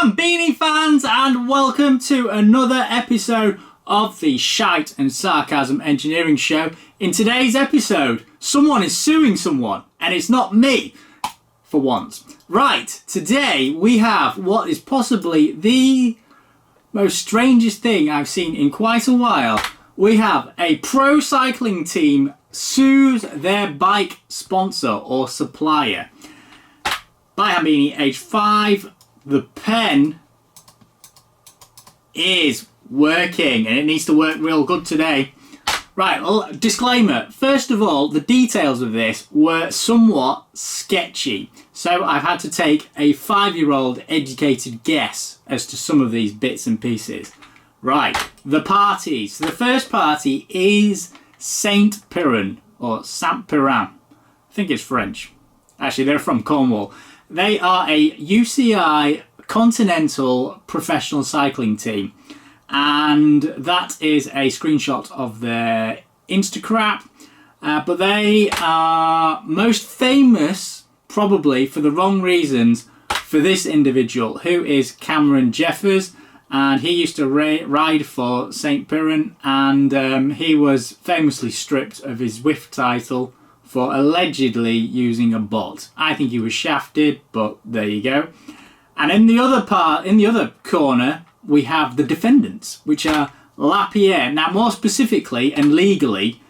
Welcome, Beanie fans, and welcome to another episode of the Shite and Sarcasm Engineering Show. In today's episode, someone is suing someone, and it's not me, for once. Right, today we have what is possibly the most strangest thing I've seen in quite a while. We have a pro cycling team sues their bike sponsor or supplier. By Beanie, age 5, the pen is working and it needs to work real good today. Right, well, disclaimer. First of all, the details of this were somewhat sketchy. So I've had to take a 5-year-old educated guess as to some of these bits and pieces. Right, the parties. The first party is Saint Piran or Saint Piran. I think it's French. Actually, they're from Cornwall. They are a UCI Continental professional cycling team. And that is a screenshot of their Instagram. But they are most famous, probably for the wrong reasons, for this individual, who is Cameron Jeffers. And he used to ride for St. Piran, and he was famously stripped of his Zwift title for allegedly using a bot. I think he was shafted, but there you go. And in the other corner, we have the defendants, which are Lapierre. Now, more specifically and legally,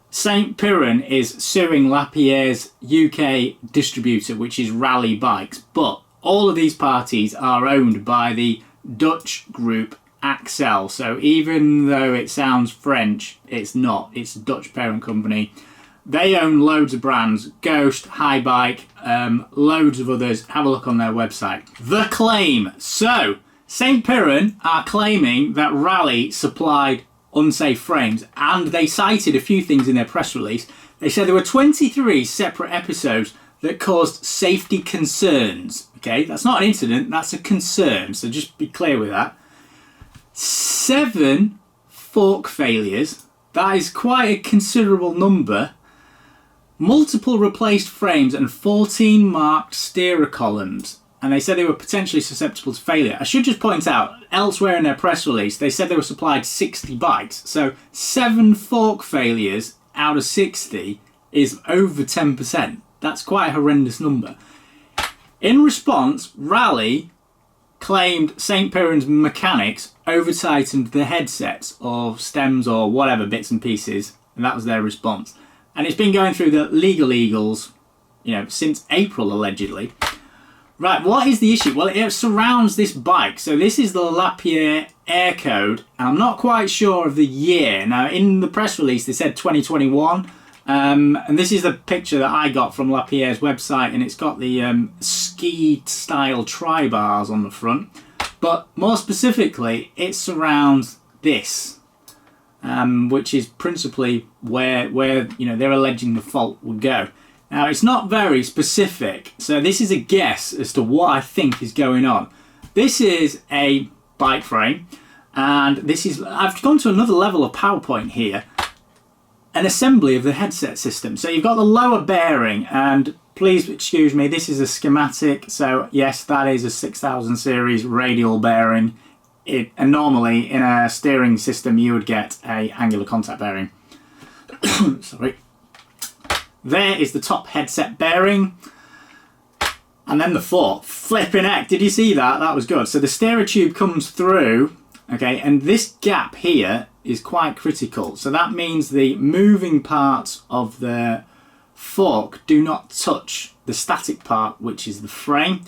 St. Piran is suing Lapierre's UK distributor, which is Rally Bikes. But all of these parties are owned by the Dutch group Axel. So even though it sounds French, it's not. It's a Dutch parent company. They own loads of brands, Ghost, High Bike, loads of others. Have a look on their website. The claim. So, St. Piran are claiming that Rally supplied unsafe frames, and they cited a few things in their press release. They said there were 23 separate episodes that caused safety concerns. Okay, that's not an incident, that's a concern, so just be clear with that. 7 fork failures, that is quite a considerable number. Multiple replaced frames and 14 marked steerer columns. And they said they were potentially susceptible to failure. I should just point out, elsewhere in their press release, they said they were supplied 60 bikes. So 7 fork failures out of 60 is over 10%. That's quite a horrendous number. In response, Rally claimed St. Piran's mechanics over-tightened the headsets of stems or whatever bits and pieces, and that was their response. And it's been going through the legal eagles, since April, allegedly. Right, what is the issue? Well, it surrounds this bike. So this is the Lapierre Air Code, and I'm not quite sure of the year. Now, in the press release, they said 2021, and this is the picture that I got from Lapierre's website, and it's got the ski-style tri-bars on the front. But more specifically, it surrounds this. Which is principally where they're alleging the fault would go. Now, it's not very specific, so this is a guess as to what I think is going on. This is a bike frame, and I've gone to another level of PowerPoint here, an assembly of the headset system. So you've got the lower bearing, and please excuse me, this is a schematic, so yes, that is a 6000 series radial bearing. And normally in a steering system you would get a angular contact bearing. Sorry. There is the top headset bearing. And then the fork. Flipping heck, did you see that? That was good. So the steerer tube comes through, okay, and this gap here is quite critical. So that means the moving parts of the fork do not touch the static part, which is the frame.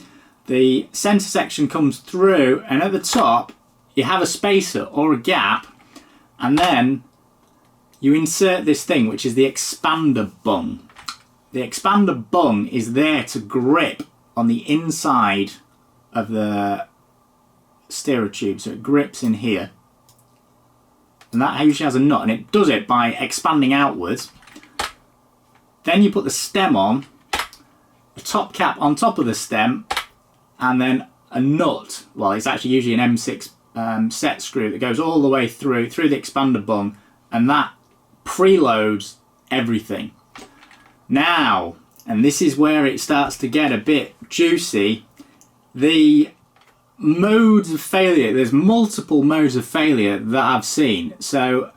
The centre section comes through, and at the top you have a spacer or a gap, and then you insert this thing, which is the expander bung. The expander bung is there to grip on the inside of the steerer tube, so it grips in here. And that usually has a nut, and it does it by expanding outwards. Then you put the stem on, a top cap on top of the stem, and then a nut. Well, it's actually usually an M6 set screw that goes all the way through the expander bung, and that preloads everything. Now, and this is where it starts to get a bit juicy, the modes of failure. There's multiple modes of failure that I've seen. So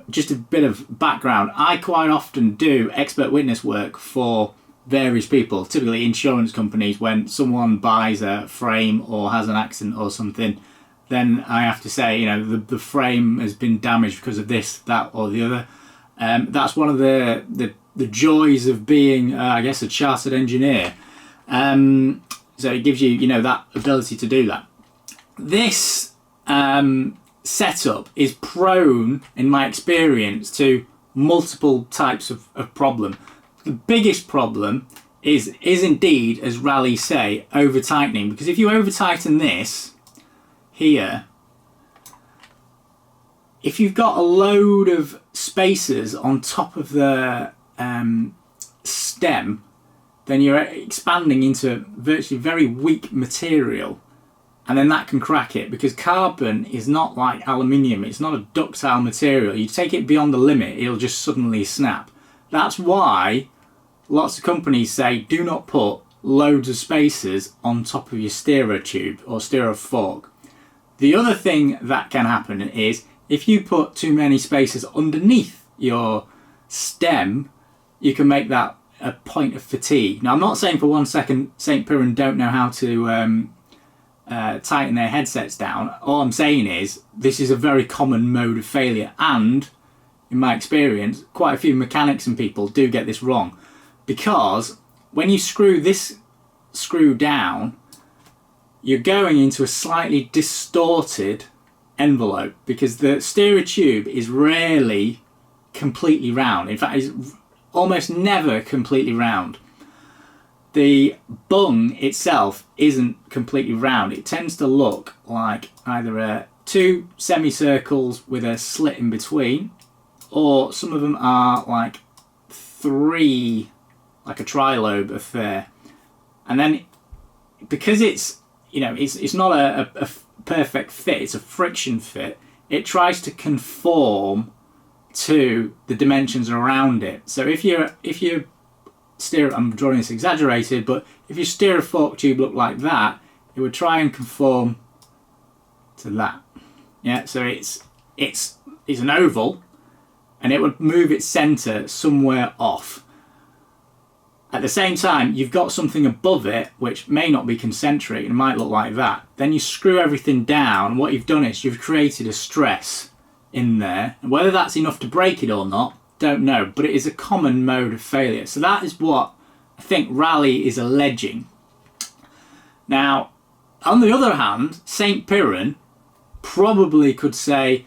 just a bit of background. I quite often do expert witness work for various people, typically insurance companies. When someone buys a frame or has an accident or something, then I have to say, you know, the frame has been damaged because of this, that or the other. That's one of the joys of being, I guess, a chartered engineer. So it gives you, you know, that ability to do that. This setup is prone, in my experience, to multiple types of problem. The biggest problem is indeed, as rallies say, over tightening. Because if you over tighten this here, if you've got a load of spacers on top of the stem, then you're expanding into virtually very weak material, and then that can crack it, because carbon is not like aluminium. It's not a ductile material. You take it beyond the limit, it'll just suddenly snap. That's why lots of companies say do not put loads of spacers on top of your steerer tube or steerer fork. The other thing that can happen is if you put too many spacers underneath your stem, you can make that a point of fatigue. Now, I'm not saying for 1 second St. Piran don't know how to tighten their headsets down. All I'm saying is this is a very common mode of failure, and in my experience, quite a few mechanics and people do get this wrong, because when you screw this screw down, you're going into a slightly distorted envelope, because the steerer tube is rarely completely round. In fact, it's almost never completely round. The bung itself isn't completely round. It tends to look like either two semicircles with a slit in between, or some of them are like three, like a trilobe affair. And then because it's, you know, it's not a perfect fit, it's a friction fit, it tries to conform to the dimensions around it. So if you steer, I'm drawing this exaggerated, but if you steer a fork tube look like that, it would try and conform to that. Yeah, so it's an oval, and it would move its center somewhere off. At the same time, you've got something above it which may not be concentric, it might look like that. Then you screw everything down, and what you've done is you've created a stress in there, and whether that's enough to break it or not, don't know, but it is a common mode of failure. So that is what I think Raleigh is alleging. Now, on the other hand, St. Piran probably could say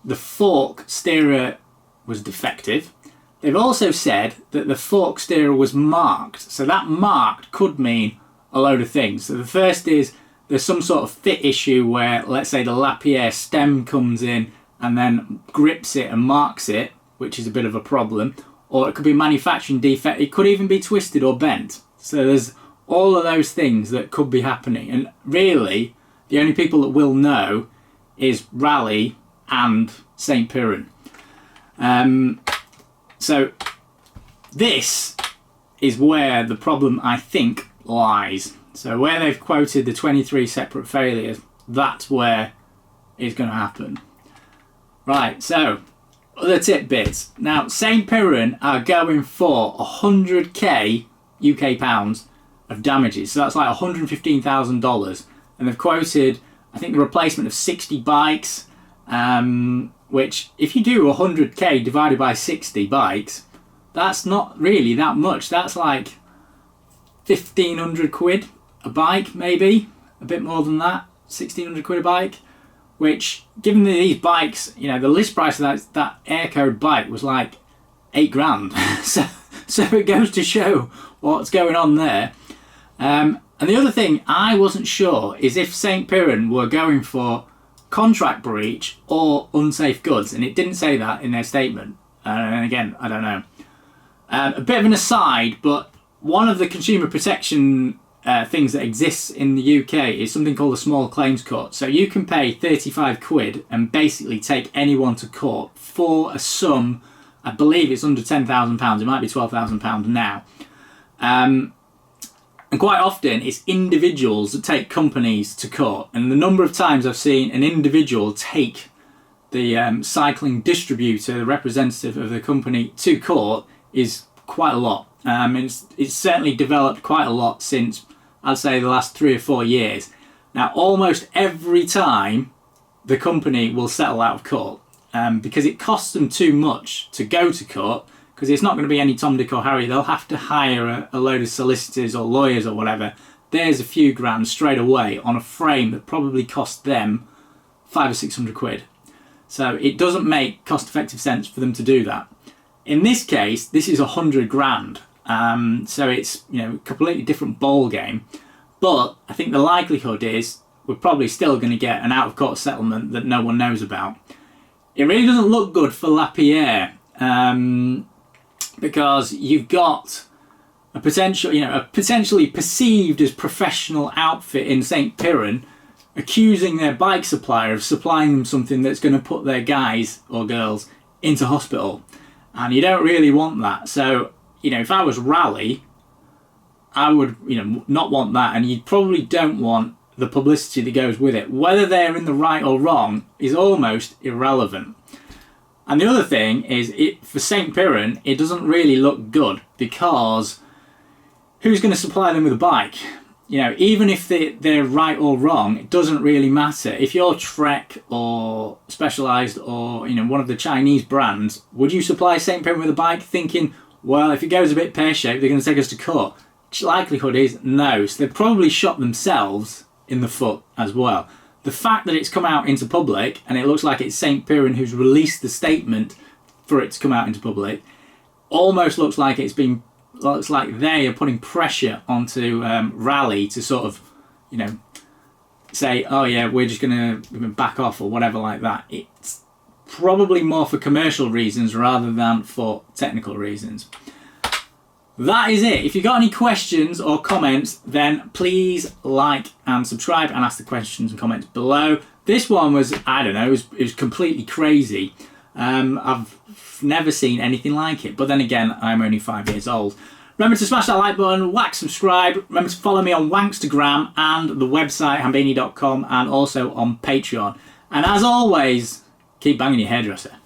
the fork steerer was defective. They've also said that the fork steerer was marked. So that marked could mean a load of things. So the first is there's some sort of fit issue where, let's say, the Lapierre stem comes in and then grips it and marks it, which is a bit of a problem. Or it could be a manufacturing defect. It could even be twisted or bent. So there's all of those things that could be happening. And really, the only people that will know is Raleigh and St. Piran. So this is where the problem, I think, lies. So where they've quoted the 23 separate failures, that's where it's going to happen. Right, so other tidbits. Now, St. Piran are going for 100k UK pounds of damages. So that's like $115,000. And they've quoted, I think, the replacement of 60 bikes, which if you do 100k divided by 60 bikes, that's not really that much. That's like 1,500 quid a bike, maybe a bit more than that, 1,600 quid a bike, which, given that these bikes, you know, the list price of that air code bike was like 8 grand. so it goes to show what's going on there. And the other thing I wasn't sure is if St. Piran were going for contract breach or unsafe goods, and it didn't say that in their statement. And again, I don't know. A bit of an aside, but one of the consumer protection things that exists in the UK is something called a small claims court. So you can pay 35 quid and basically take anyone to court for a sum, I believe it's under £10,000, it might be £12,000 now. And And quite often it's individuals that take companies to court. And the number of times I've seen an individual take the cycling distributor, the representative of the company, to court is quite a lot. It's certainly developed quite a lot since, I'd say, the last 3 or 4 years. Now, almost every time the company will settle out of court because it costs them too much to go to court, because it's not going to be any Tom, Dick or Harry. They'll have to hire a load of solicitors or lawyers or whatever. There's a few grand straight away on a frame that probably cost them 500 or 600 quid. So it doesn't make cost-effective sense for them to do that. In this case, this is 100 grand. So it's, a completely different ball game. But I think the likelihood is we're probably still going to get an out-of-court settlement that no one knows about. It really doesn't look good for Lapierre. Because you've got a potentially perceived as professional outfit in St. Piran accusing their bike supplier of supplying them something that's going to put their guys or girls into hospital. And you don't really want that. So, if I was Rally, I would, not want that. And you probably don't want the publicity that goes with it. Whether they're in the right or wrong is almost irrelevant. And the other thing is, for St. Piran, it doesn't really look good, because who's going to supply them with a bike? Even if they're right or wrong, it doesn't really matter. If you're Trek or Specialized or one of the Chinese brands, would you supply St. Piran with a bike thinking, well, if it goes a bit pear-shaped, they're going to take us to court? Likelihood is no. So they've probably shot themselves in the foot as well. The fact that it's come out into public, and it looks like it's St. Piran who's released the statement for it to come out into public, almost looks like they are putting pressure onto Rally to sort of, say, oh yeah, we're just going to back off or whatever like that. It's probably more for commercial reasons rather than for technical reasons. That is it. If you've got any questions or comments, then please like and subscribe and ask the questions and comments below. This one was, it was completely crazy. I've never seen anything like it, but then again, I'm only 5 years old. Remember to smash that like button, whack subscribe. Remember to follow me on Wankstagram and the website hambini.com, and also on Patreon. And as always, keep banging your hairdresser.